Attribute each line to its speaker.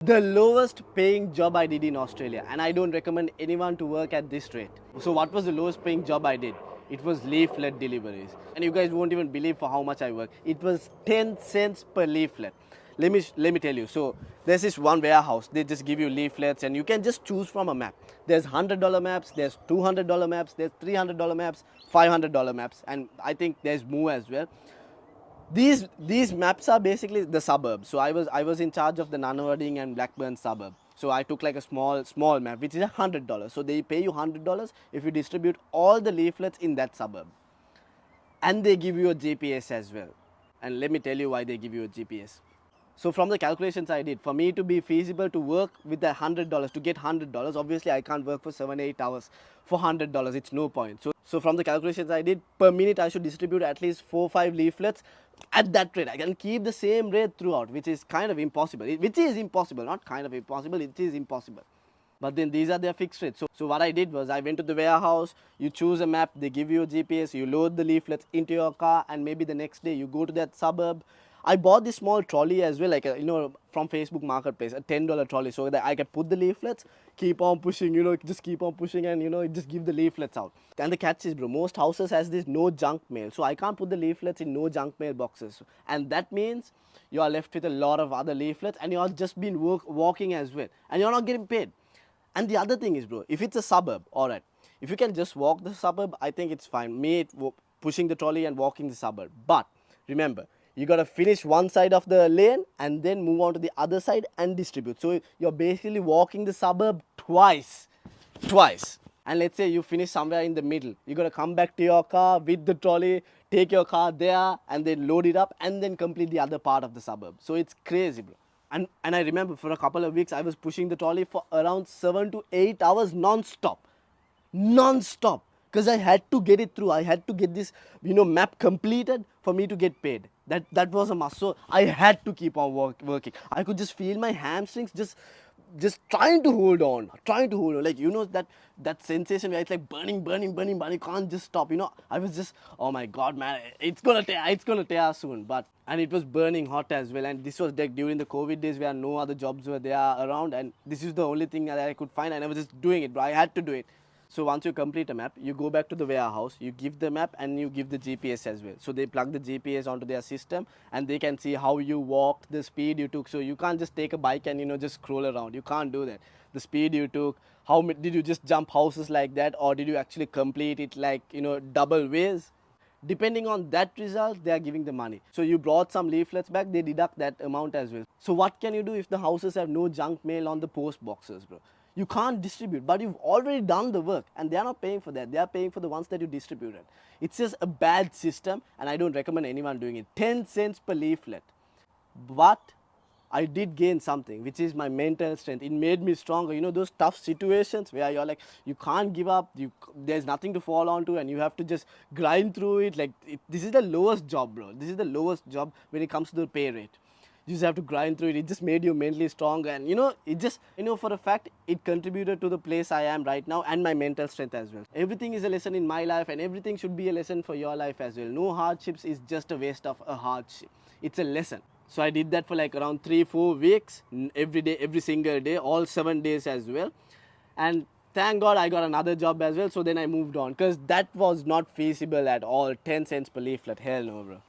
Speaker 1: The lowest paying job I did in Australia, and I don't recommend anyone to work at this rate. So, what was the lowest paying job I did? It was leaflet deliveries. And you guys won't even believe for how much I work. It was 10 cents per leaflet. Let me tell you. So, there's this one warehouse. They just give you leaflets and you can just choose from a map. There's $100 maps, there's $200 maps, there's $300 maps, $500 maps, and I think there's more as well. These maps are basically the suburbs. So I was in charge of the Nunawading and Blackburn suburb. So I took like a small map which is $100. So they pay you $100 if you distribute all the leaflets in that suburb, and they give you a GPS as well. And let me tell you why they give you a GPS. So from the calculations I did, for me to be feasible to work with that $100, to get $100, obviously I can't work for 7-8 hours for $100. It's no point. So from the calculations I did, per minute I should distribute at least 4-5 leaflets at that rate. I can keep the same rate throughout, which is kind of impossible. Which is impossible, not kind of impossible. It is impossible. But then these are their fixed rates. So what I did was I went to the warehouse, you choose a map, they give you a GPS, you load the leaflets into your car, and maybe the next day you go to that suburb. I bought this small trolley as well, like from Facebook Marketplace, a $10 trolley, so that I can put the leaflets, keep on pushing, just keep on pushing, and just give the leaflets out. And the catch is, bro, most houses has this no junk mail, so I can't put the leaflets in no junk mail boxes, and that means you are left with a lot of other leaflets, and you are just been walking as well, and you're not getting paid. And the other thing is, bro, if it's a suburb, all right, if you can just walk the suburb, I think it's fine. Pushing the trolley and walking the suburb. But remember, you got to finish one side of the lane and then move on to the other side and distribute. So you're basically walking the suburb twice. And let's say you finish somewhere in the middle. You got to come back to your car with the trolley, take your car there, and then load it up and then complete the other part of the suburb. So it's crazy, bro. And I remember for a couple of weeks I was pushing the trolley for around 7 to 8 hours non-stop, because I had to get it through. I had to get this map completed for me to get paid. That was a must. So I had to keep on working. I could just feel my hamstrings just trying to hold on, like that sensation where it's like burning, but you can't just stop. I was just, oh my god, man, it's gonna tear soon. But and it was burning hot as well, and this was like during the COVID days where no other jobs were there around, and this is the only thing that I could find, and I was just doing it, but I had to do it. So once you complete a map, you go back to the warehouse, you give the map and you give the GPS as well. So they plug the GPS onto their system and they can see how you walked, the speed you took. So you can't just take a bike and just scroll around. You can't do that. The speed you took, did you just jump houses like that, or did you actually complete it like double ways? Depending on that result, they are giving the money. So you brought some leaflets back, they deduct that amount as well. So what can you do if the houses have no junk mail on the post boxes, bro? You can't distribute, but you've already done the work, and they are not paying for that. They are paying for the ones that you distributed. It's just a bad system, and I don't recommend anyone doing it. 10 cents per leaflet. But I did gain something, which is my mental strength. It made me stronger. Those tough situations where you're like, you can't give up, there's nothing to fall onto, and you have to just grind through it. This is the lowest job, bro. This is the lowest job when it comes to the pay rate. You just have to grind through it. It just made you mentally stronger, and it just, for a fact, it contributed to the place I am right now and my mental strength as well. Everything is a lesson in my life, and everything should be a lesson for your life as well. No hardships is just a waste of a hardship. It's a lesson. So I did that for like around 3-4 weeks, every day, every single day, all 7 days as well. And thank God I got another job as well. So then I moved on, because that was not feasible at all. 10 cents per leaflet, hell no, bro.